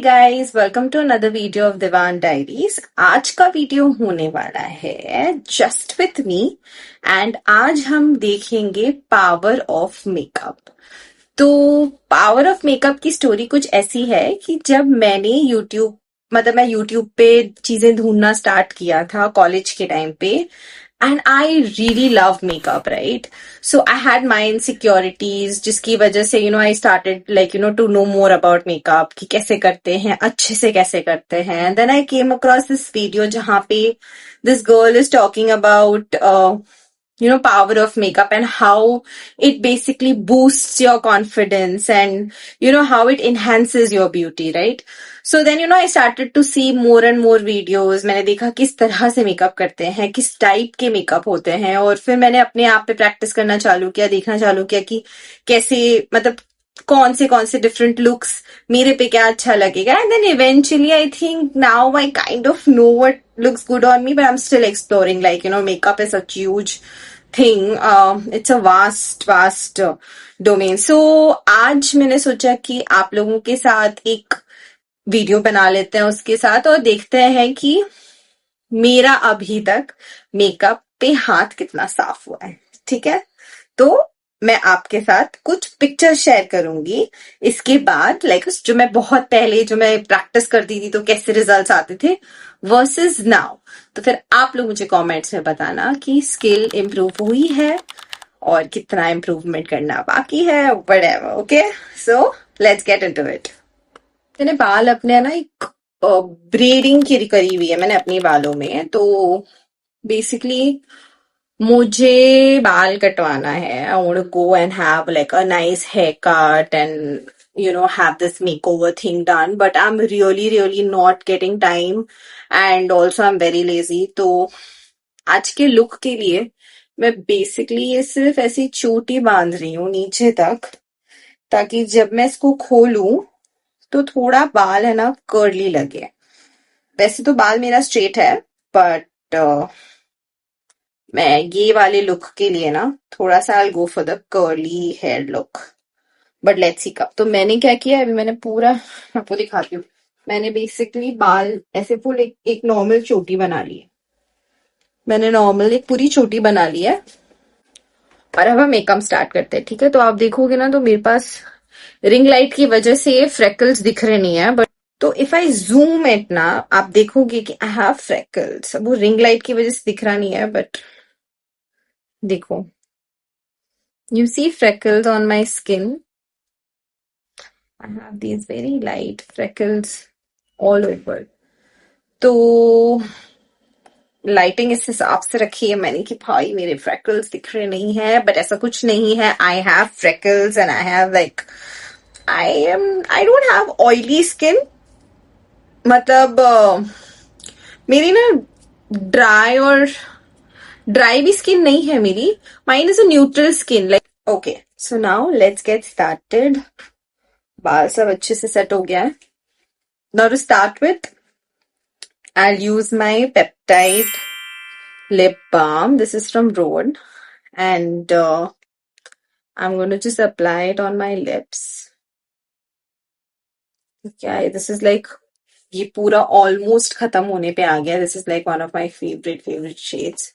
Guys, welcome to another video of Diwan diaries. आज का video होने वाला है जस्ट विथ मी एंड आज हम देखेंगे पावर ऑफ मेकअप। तो पावर ऑफ मेकअप की स्टोरी कुछ ऐसी है कि जब मैंने मैं यूट्यूब पे चीजें ढूंढना स्टार्ट किया था कॉलेज के टाइम पे, and I really love makeup, right? So I had my insecurities जिसकी वजह से I started to know more about makeup कि कैसे करते हैं, अच्छे से कैसे करते हैं। Then I came across this video जहाँ पे this girl is talking about power of makeup and how it basically boosts your confidence and how it enhances your beauty, right? So then I started to see more and more videos. मैंने देखा किस तरह से makeup करते हैं, किस type के makeup होते हैं, और फिर मैंने अपने आप पे प्रैक्टिस करना चालू किया, देखना चालू किया कि कैसे कौन से डिफरेंट लुक्स मेरे पे क्या अच्छा लगेगा। And then eventually I think now I kind of know what looks good on me, but I'm still exploring. Makeup is such huge thing. It's a vast domain. So आज मैंने सोचा कि आप लोगों के साथ एक वीडियो बना लेते हैं उसके साथ, और देखते हैं कि मेरा अभी तक मेकअप पे हाथ कितना साफ हुआ है। ठीक है, तो मैं आपके साथ कुछ पिक्चर शेयर करूंगी। इसके बाद जो मैं बहुत पहले जो मैं प्रैक्टिस करती थी तो कैसे रिजल्ट्स आते थे वर्सेस नाउ। तो फिर आप लोग मुझे कमेंट्स में बताना कि स्किल इम्प्रूव हुई है और कितना इम्प्रूवमेंट करना बाकी है, whatever. Okay, so let's get into it. मैंने बाल अपने ना एक ब्रेडिंग की करी हुई है मैंने अपने बालों में। तो बेसिकली मुझे बाल कटवाना है। I want to go and have like a nice haircut and have this makeover thing done, but I'm really not getting time and also I'm very lazy. तो आज के लुक के लिए मैं बेसिकली ये सिर्फ ऐसी चोटी बांध रही हूँ नीचे तक, ताकि जब मैं इसको खोलूं तो थोड़ा बाल है ना कर्ली लगे। वैसे तो बाल मेरा स्ट्रेट है, बट मैं ये वाले लुक के लिए ना थोड़ा सा I go for the curly hair look. But let's see कब। तो मैंने क्या किया, अभी मैंने पूरा आपको दिखाती हूँ। मैंने बेसिकली बाल ऐसे फुल एक नॉर्मल चोटी बना ली है। मैंने नॉर्मल एक पूरी चोटी बना ली है, और अब हम मेकअप स्टार्ट करते हैं। ठीक है, तो आप देखोगे ना तो मेरे पास रिंग लाइट की वजह से फ्रेकल्स दिख रहे नहीं है, बट तो इफ आई जूम इट ना आप देखोगे कि आई हैव फ्रेकल्स। अब वो रिंग लाइट की वजह से दिख रहा नहीं है, बट देखो, you see freckles on my skin. I have these very light freckles all over. तो लाइटिंग इस हिसाब से रखी है मैंने कि भाई मेरे फ्रेकल्स दिख रहे नहीं है, बट ऐसा कुछ नहीं है। I have freckles and I have I don't have oily skin. मतलब मेरी ना ड्राई भी स्किन नहीं है मेरी। Mine is a neutral skin. Okay, so now let's get started. बाल सब अच्छे से सेट हो गया है। Now to start with, I'll use my peptide lip balm. This is from Rhode, and I'm going to just apply it on my lips. Okay, this is ये पूरा almost खत्म होने पे आ गया। This is like one of my favorite shades.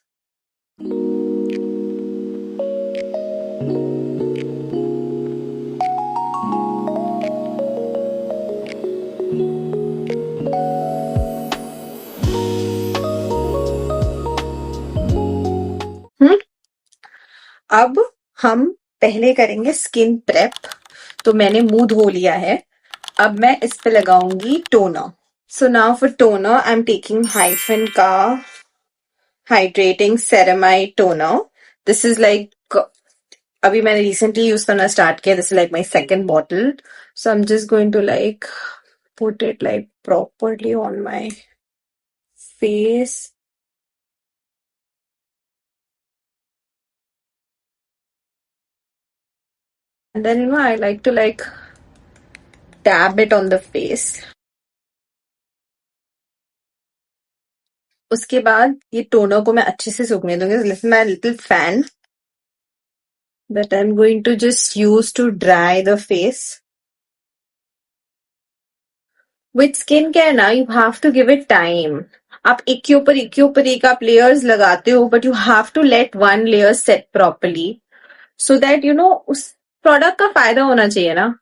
अब हम पहले करेंगे स्किन प्रेप। तो मैंने मुंह धो लिया है, अब मैं इस पे लगाऊंगी toner. So now for toner I am taking hyphen का hydrating ceramide toner. This is अभी मैंने रिसेंटली यूज करना स्टार्ट किया। This is like my second bottle. So I am just going to put it properly on my face. And then I like to dab it on the face. उसके बाद ये toner को मैं अच्छे से सूखने दूंगी। This is my little fan that I'm going to just use to dry the face. With skin care ना you have to give it time. आप एक के ऊपर एक आप लेयर्स लगाते हो, but you have to let one layer set properly so that you know उस प्रोडक्ट का फायदा होना चाहिए ना.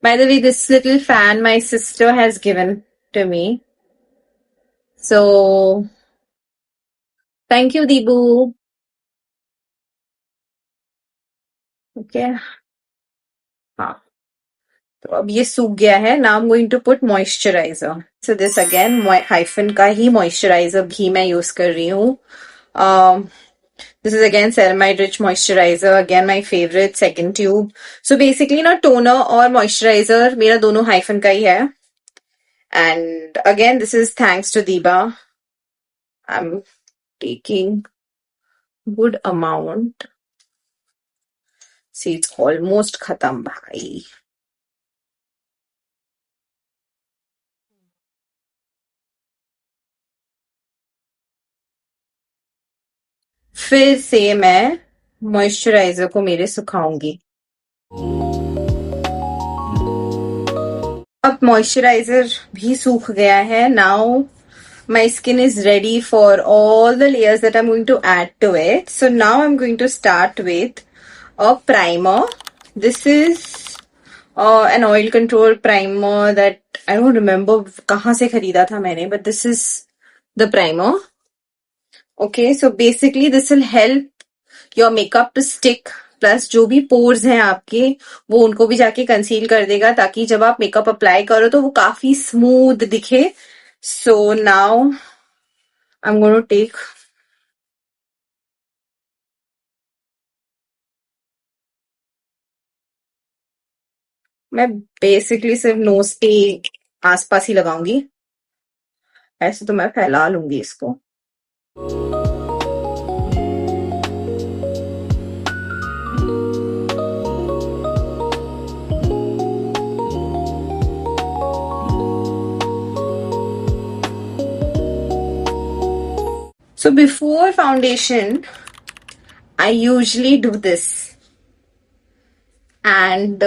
By the way, this little fan my sister has given to me. So, thank you, Deebu. Okay. हाँ, तो अब ये सूख गया है. Now I'm going to put moisturizer. So this again, Hyphen का ही moisturizer भी मैं use कर रही हूँ. This is again ceramide rich moisturizer. Again my favorite, second tube. So basically ना toner और moisturizer मेरा दोनों Hyphen का ही है. And again this is thanks to Deepa. I'm taking good amount. See, it's almost खत्म भाई. फिर से मैं मॉइस्चराइजर को मेरे सुखाऊंगी. अब मॉइस्चराइजर भी सूख गया है. Now my skin is ready for all the layers that I'm going to add to it. So now I'm going to start with a primer. This is an oil control primer that I don't remember कहाँ से खरीदा था मैंने, but this is the primer. Okay, so basically this will help your makeup to stick. Plus जो भी pores हैं आपके वो उनको भी जाके कंसील कर देगा ताकि जब आप मेकअप अप्लाई करो तो वो काफी स्मूथ दिखे. So now I am going to take मैं बेसिकली सिर्फ नोज पे आसपास ही लगाऊंगी. ऐसे तो मैं फैला लूंगी इसको. So before foundation, I usually do this. And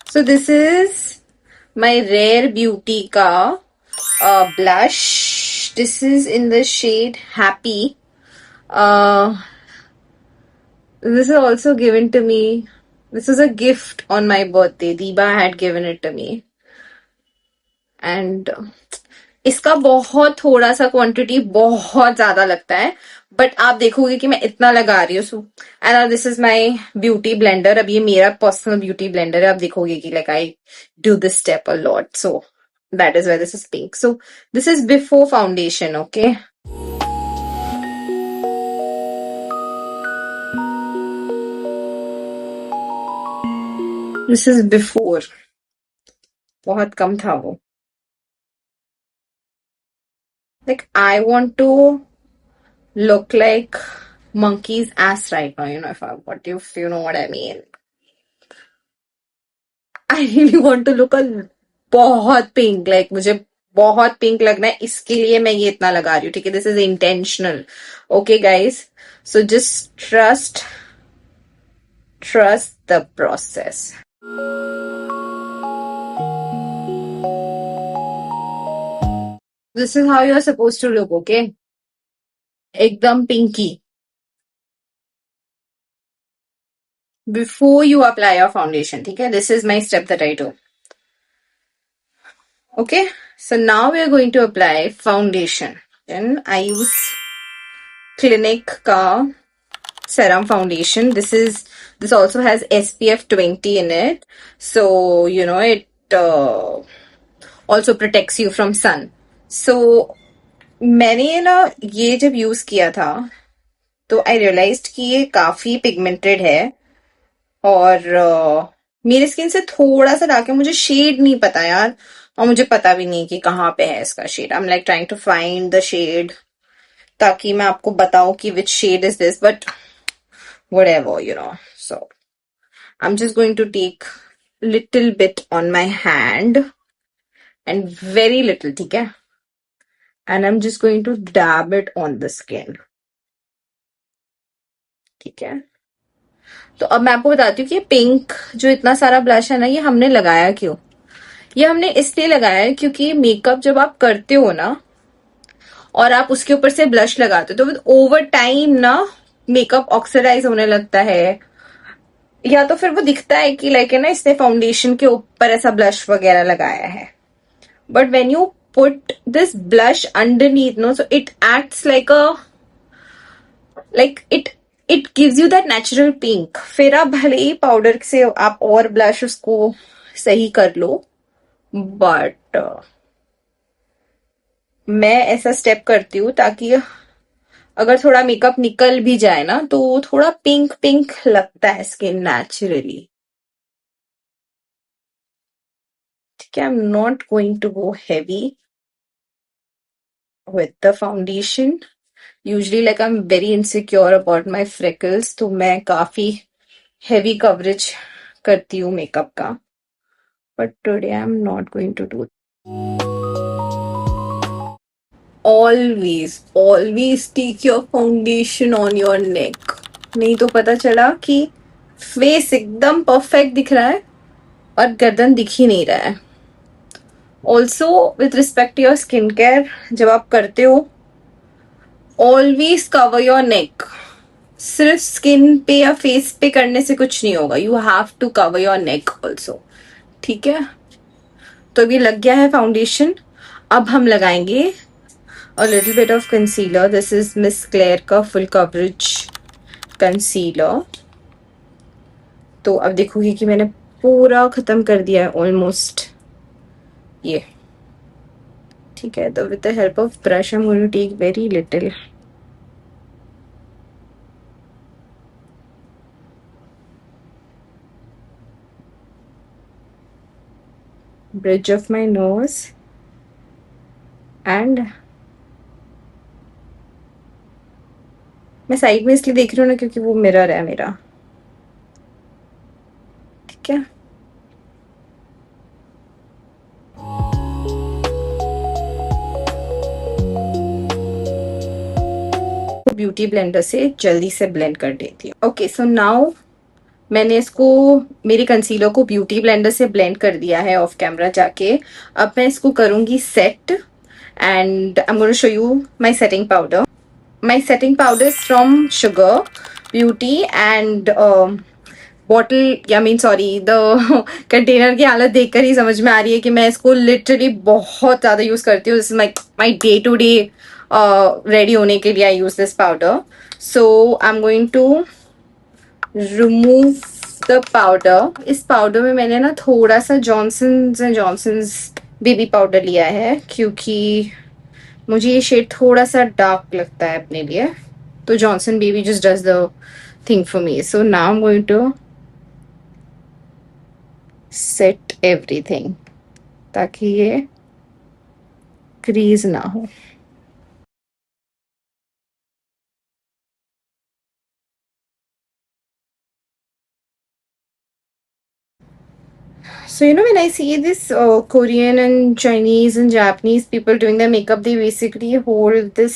so this is my Rare Beauty ka blush. This is in the shade Happy. This is also given to me. This is a gift on my birthday. Deepa had given it to me. And इसका बहुत थोड़ा सा quantity बहुत ज्यादा लगता है, but आप देखोगे कि मैं इतना लगा रही हूँ. And this is my beauty blender. अब ये मेरा पर्सनल ब्यूटी ब्लेंडर है. आप देखोगे कि like I do this step a lot. So that is why this is pink. So this is before foundation. Okay, this is before. बहुत कम था वो. Like I want to look like monkey's ass right now, you know, if you know what I mean. I really want to look a बहुत pink. Like मुझे बहुत pink लगना है, इसके लिए मैं ये इतना लगा रही हूँ. ठीक है, this is intentional. Okay guys, so just trust the process. This is how you are suppose to look. Okay, एकदम pinky before you apply your foundation. ठीक है, this is my step that I do. Okay, so now we are going to apply foundation. Then I use Clinique ka serum foundation. This also has SPF 20 in it, so you know it also protects you from sun. So मैंने ना ये जब use किया था तो आई realised कि ये काफी पिगमेंटेड है और मेरे स्किन से थोड़ा सा लाके मुझे शेड नहीं पता यार, और मुझे पता भी नहीं कि कहाँ पे है इसका shade. I am like trying to find the shade ताकि मैं आपको बताऊं कि which shade is this, but whatever you know. So I am just going to take little bit on my hand and very little. ठीक है, and I am just going to dab it on the skin. ठीक है, तो अब मैं आपको बताती हूँ कि पिंक जो इतना सारा ब्लश है ना, ये हमने लगाया क्यों। ये हमने इसलिए लगाया है क्योंकि मेकअप जब आप करते हो ना और आप उसके ऊपर से ब्लश लगाते हो तो विद ओवर टाइम ना मेकअप ऑक्सीडाइज होने लगता है, या तो फिर वो दिखता है कि लाइक है ना इसने फाउंडेशन के ऊपर ऐसा ब्लश वगैरह लगाया है. But when you put this blush underneath no, so it acts like a like it gives you that natural pink. फिर आप भले ही पाउडर से आप और ब्लश उसको सही कर लो, बट मैं ऐसा स्टेप करती हूँ ताकि अगर थोड़ा मेकअप निकल भी जाए ना तो थोड़ा पिंक पिंक लगता है स्किन नेचुरली. ठीक है, I am not going to go heavy with the foundation. Usually like I am very insecure about my freckles, तो मैं काफी हेवी कवरेज करती हूँ मेकअप का. But today I am not going to do. Always always take your foundation on your neck. नहीं तो पता चला कि फेस एकदम परफेक्ट दिख रहा है और गर्दन दिख ही नहीं रहा है. Also with respect to your skin care, जब आप करते हो ऑलवेज कवर योर नेक. सिर्फ स्किन पे या फेस पे करने से कुछ नहीं होगा, you have to cover your neck also. ठीक है, तो अभी लग गया है फाउंडेशन. अब हम लगाएंगे a little bit of concealer. This is Miss Claire का full coverage concealer. तो अब देखोगे कि मैंने पूरा खत्म कर दिया है ऑलमोस्ट ये. ठीक है, तो with the help of brush I'm going to take very little. Bridge of my nose and मैं साइड में इसलिए देख रही हूँ ना क्योंकि वो मिरर है मेरा. ठीक है, ब्यूटी ब्लेंडर से जल्दी से ब्लेंड कर देती हूँ. ओके, सो नाउ मैंने इसको मेरे कंसीलर को ब्यूटी ब्लेंडर से ब्लेंड कर दिया है ऑफ कैमरा जाके. अब मैं इसको करूंगी set and I am going to show you my setting powder. My setting powder is from Sugar beauty and bottle या मीन सॉरी द कंटेनर की हालत देखकर ही समझ में आ रही है कि मैं इसको लिटरली बहुत ज्यादा यूज करती हूँ. This is my day to day ready होने के लिए I use this powder. So I am going to remove the powder. इस पाउडर में मैंने ना थोड़ा सा Johnson's and Johnson's baby powder लिया है क्योंकि मुझे ये शेड थोड़ा सा डार्क लगता है अपने लिए. तो Johnson baby just does the thing for me. So now I am going to set everything ताकि ये क्रीज ना हो. So, when I see this Korean and Chinese and Japanese people doing their makeup, they basically hold this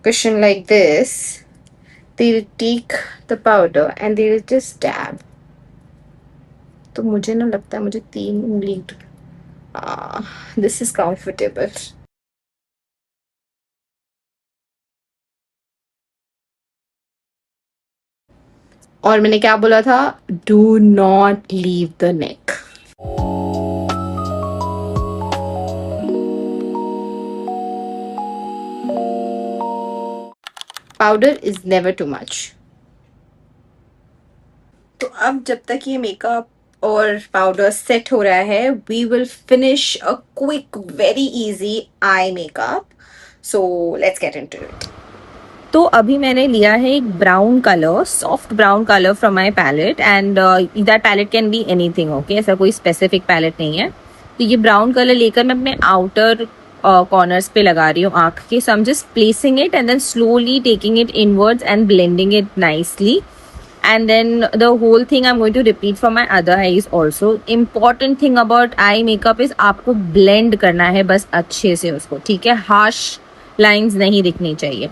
cushion like this. They'll take the powder and they'll just dab. तो मुझे ना लगता है मुझे 3 उंगली. This is comfortable. और मैंने क्या बोला था? Do not leave the neck. Powder is never too much. तो अब जब तक ये मेकअप और पाउडर सेट हो रहा है, we will finish a quick very easy eye makeup. So let's get into it. तो अभी मैंने लिया है एक brown colour, soft brown colour from my palette and that palette can be anything. Okay, ऐसा कोई स्पेसिफिक पैलेट नहीं है. तो ये ब्राउन कलर लेकर मैं अपने आउटर कॉर्नर्स पे लगा रही हूँ आँख के. So I am just placing it and then slowly taking it inwards and blending it nicely. And then the whole thing I'm going to repeat for my other eyes also. Important thing about eye makeup is आपको blend करना है बस अच्छे से उसको. ठीक है, harsh lines नहीं दिखनी चाहिए.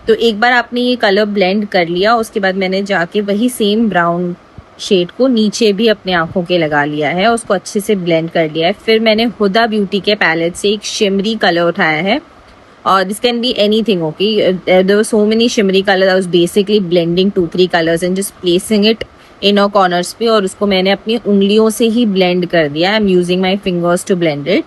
तो एक बार आपने ये कलर ब्लेंड कर लिया, उसके बाद मैंने जाके वही सेम ब्राउन शेड को नीचे भी अपने आंखों के लगा लिया है, उसको अच्छे से ब्लेंड कर लिया है। फिर मैंने हुदा ब्यूटी के पैलेट से एक शिमरी कलर उठाया है, और this can be anything, okay. There were so many shimmery colour, I was basically blending 2-3 colours and just placing it inner corners पे, और उसको मैंने अपनी उंगलियों से ही ब्लेंड कर दिया। I am using my fingers to blend it.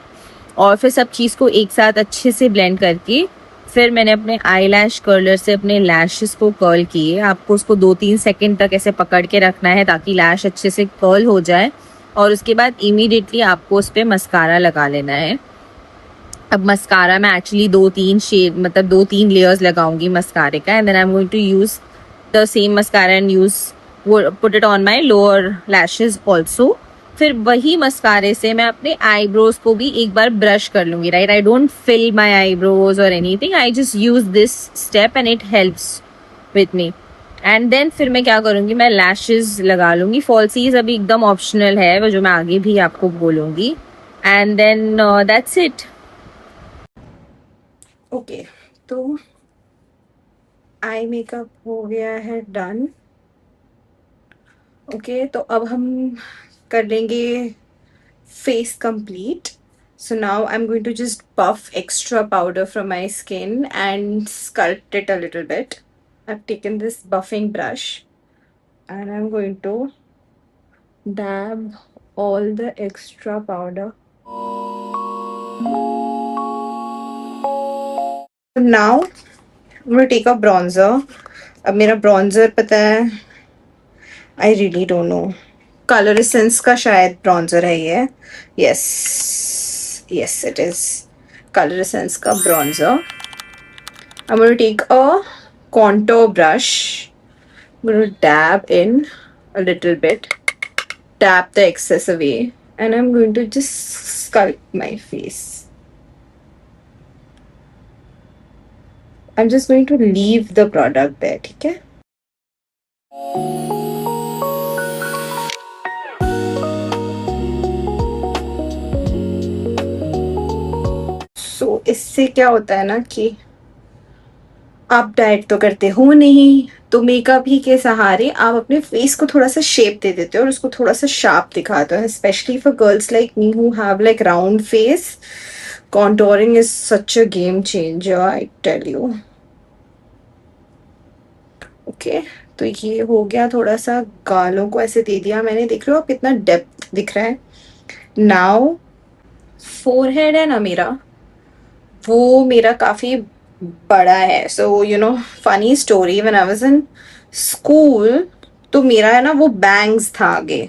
और फिर सब चीज़ को एक साथ अच्छे से ब्लेंड करके फिर मैंने अपने आई लैश कर्लर से अपने लैशेस को कर्ल किए। आपको उसको 2-3 सेकेंड तक ऐसे पकड़ के रखना है ताकि लैश अच्छे से कर्ल हो जाए, और उसके बाद इमीडिएटली आपको उस पर मस्कारा लगा लेना है। अब मस्कारा मैं एक्चुअली 2-3 शेड, मतलब 2-3 लेयर्स लगाऊंगी मस्कारे का, and then I am going to use the same mascara and use put it on my lower lashes also. फिर वही मस्कारे से मैं अपने आईब्रोज को भी एक बार ब्रश कर लूंगी, right. I don't fill my eyebrows और anything, I just use this step and it helps with me. And then फिर मैं क्या करूंगी, मैं लैशेज लगा लूंगी। फॉल्सीज अभी एकदम ऑप्शनल है, वो जो मैं आगे भी आपको बोलूंगी। And then that's it. Okay, तो आई मेकअप हो गया है डन। ओके, तो अब हम कर लेंगे face complete. So now I'm going to just buff extra powder from my skin and sculpt it a little bit. I've taken this buffing brush and I'm going to dab all the extra powder. Now I'm going to take a bronzer. अब मेरा bronzer पता है, I really don't know. Color Essence का शायद bronzer है ये. Yes, it is Color Essence का bronzer. I'm going to take a contour brush. I'm going to dab in a little bit, tap the excess away, and I'm going to just sculpt my face. I'm just going to leave the product there, ठीक है? So इससे क्या होता है ना कि आप diet तो करते हो नहीं, तो मेकअप ही के सहारे आप अपने फेस को थोड़ा सा शेप दे देते हो और उसको थोड़ा सा शार्प दिखाते हो, specially for girls like me who have like round face. Contouring is such a game changer, I tell you. Okay, तो ये हो गया, थोड़ा सा गालों को ऐसे दे दिया मैंने, देख रहे हो आप कितना डेप्थ दिख रहा है. नाउ फोरहेड है ना मेरा, वो मेरा काफी बड़ा है. So you know, funny story, when I was in school तो मेरा है ना वो बैंग्स था आगे.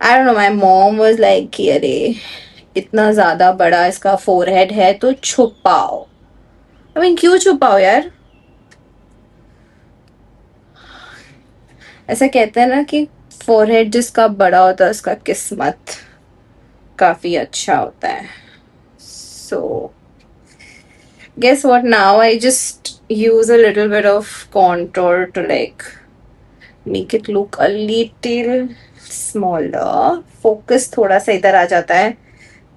I don't know, my mom was like कि अरे इतना ज्यादा बड़ा इसका फोरहेड है तो छुपाओ. आई मीन क्यों छुपाओ यार, ऐसा कहते हैं ना कि फोरहेड जिसका बड़ा होता है उसका किस्मत काफी अच्छा होता है. सो guess what, now I just use a little bit of contour to like make it look a little smaller. Focus थोड़ा सा इधर आ जाता है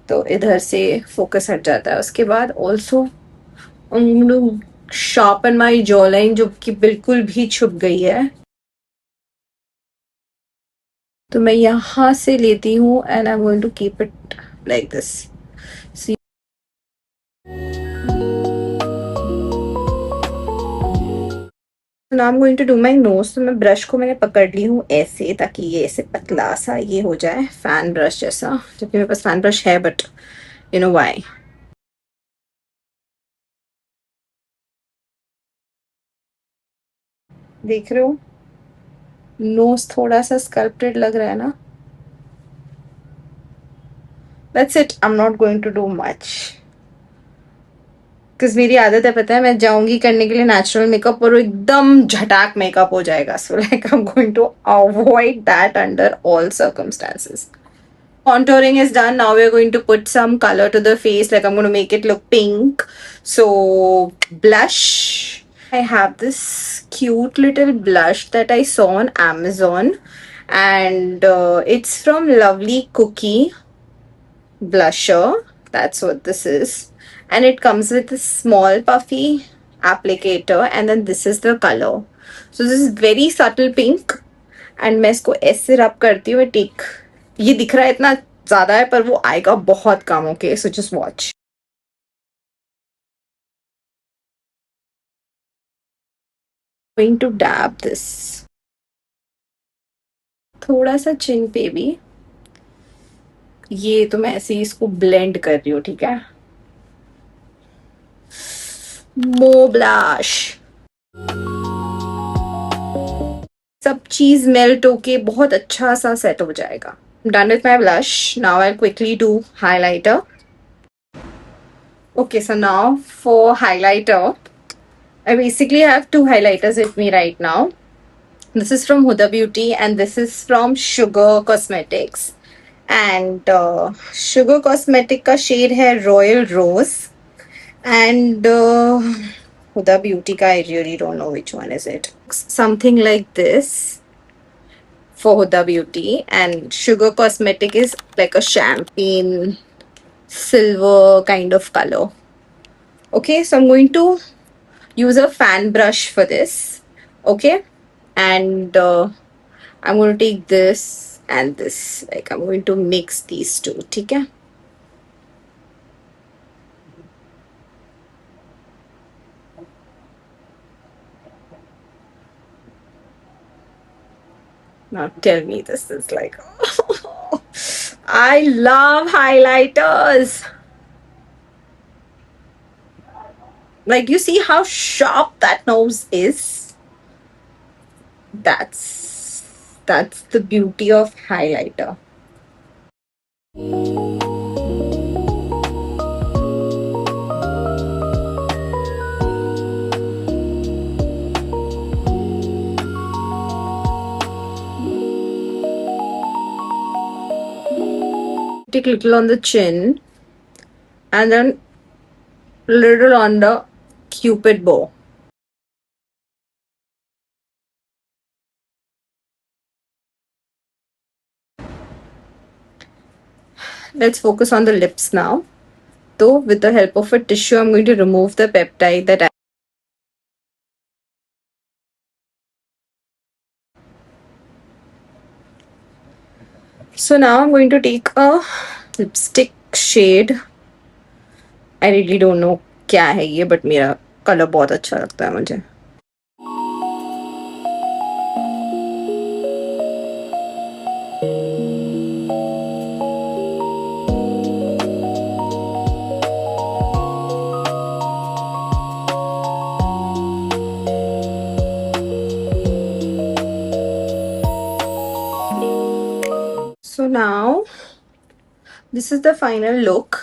तो इधर से फोकस हट जाता है. उसके बाद ऑल्सो शार्पन माई जॉ लाइन जो कि बिल्कुल भी छुप गई है, तो मैं यहाँ से लेती हूँ and I am going to keep it like this. Now I am going to do my nose. तो मैं ब्रश को मैंने पकड़ ली हूँ ऐसे, ताकि ये ऐसे पतला सा ये हो जाए फैन ब्रश जैसा, जबकि मेरे पास फैन ब्रश है बट यू नो व्हाई. देख रहे हो नोज थोड़ा सा स्कल्प्टेड लग रहा है ना. That's it, I am not going to do much, because मेरी आदत है, पता है, मैं जाऊंगी करने के लिए नेचुरल मेकअप और एकदम झटाक मेकअप हो जाएगा. So like I am going to avoid that under all circumstances. Contouring is done. Now we're going to put some color to the face. Like I'm going to make it look pink. So blush. I have this cute little blush that I saw on Amazon, and it's from Lovely Cookie blusher. That's what this is. And it comes with a small puffy applicator, and then this is the color. So this is very subtle pink, and मैं इसको ऐसे रब करती हूँ. टिक, ये दिख रहा है इतना ज्यादा है पर वो आएगा बहुत कम. Okay, so just watch. Going to dab this थोड़ा सा चिन पे भी. ये तो मैं ऐसे ही इसको ब्लेंड कर रही हूँ. ठीक है, मो ब्लश. सब चीज मेल्ट होके बहुत अच्छा सा सेट हो जाएगा. Done with my blush. Now I'll quickly do highlighter. Okay, so now for highlighter, I basically have two highlighters with me right now. This is from Huda Beauty and this is from Sugar Cosmetics. And Sugar Cosmetic का shade है Royal Rose. And Huda Beauty का I really don't know which one is it. Something like this for Huda Beauty. And Sugar Cosmetic is like a champagne silver kind of color. Okay, so I'm going to use a fan brush for this. Okay, and I'm going to take this and this, like I'm going to mix these two. Okay, now tell me this is like I love highlighters. Like, you see how sharp that nose is? That's the beauty of highlighter. Take a little on the chin and then little on the cupid bow. Let's focus on the lips now. So with the help of a tissue, I'm going to remove the peptide that I... So now I'm going to take a lipstick shade. I really don't know क्या है ये, but मेरा colour बहुत अच्छा लगता है मुझे. So now this is the final look.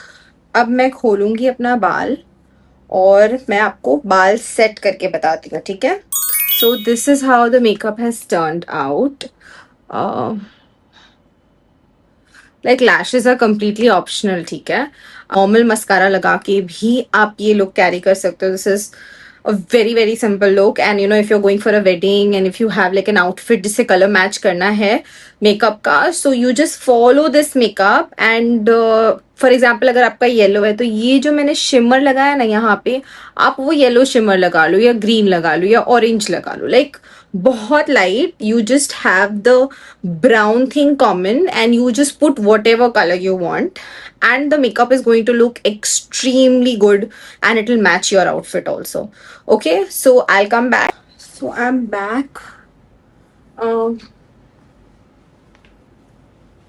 अब मैं खोलूंगी अपना बाल और मैं आपको बाल सेट करके बताती हूँ. ठीक है, so this is how the makeup has turned out. Like lashes are completely optional. ठीक है, नॉर्मल मस्कारा लगा के भी आप ये लुक कैरी कर सकते हो. This is a very simple look, and you know, if you're going for a wedding and if you have like an outfit जिससे color match करना है makeup का, so you just follow this makeup. and for example अगर आपका yellow है तो ये जो मैंने शिमर लगाया ना यहाँ पे, आप वो येलो शिमर लगा लो या ग्रीन लगा लो या ऑरेंज लगा लो. लाइक बहुत light, you just have the brown thing common and you just put whatever color you want, and the makeup is going to look extremely good and it will match your outfit also. Okay, so I'll come back. So I'm back.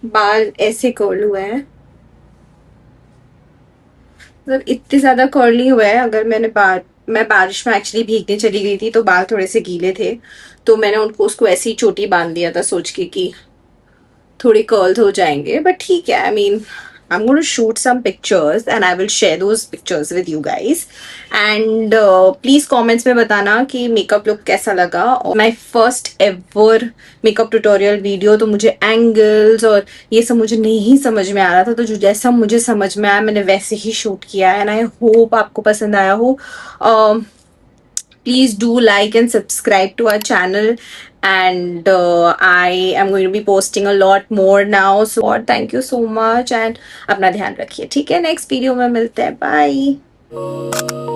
बाल ऐसे curl हुए हैं, मतलब इतने ज्यादा curly हुए हैं. अगर मैं बारिश में एक्चुअली भीगने चली गई थी तो बाल थोड़े से गीले थे, तो मैंने उसको ऐसी चोटी बांध दिया था सोच के कि थोड़े कर्ल्स हो जाएंगे. बट ठीक है, I mean I'm going to shoot some pictures and I will share those pictures with you guys. And please comments में बताना कि makeup look कैसा लगा. और my first ever makeup tutorial video, तो मुझे angles और ये सब मुझे नहीं समझ में आ रहा था, तो जो जैसा मुझे समझ में आया मैंने वैसे ही shoot किया है. And I hope आपको पसंद आया हो. Please do like and subscribe to our channel, and I am going to be posting a lot more now. So thank you so much and अपना ध्यान रखिए. ठीक है, नेक्स्ट वीडियो में मिलते हैं. बाय.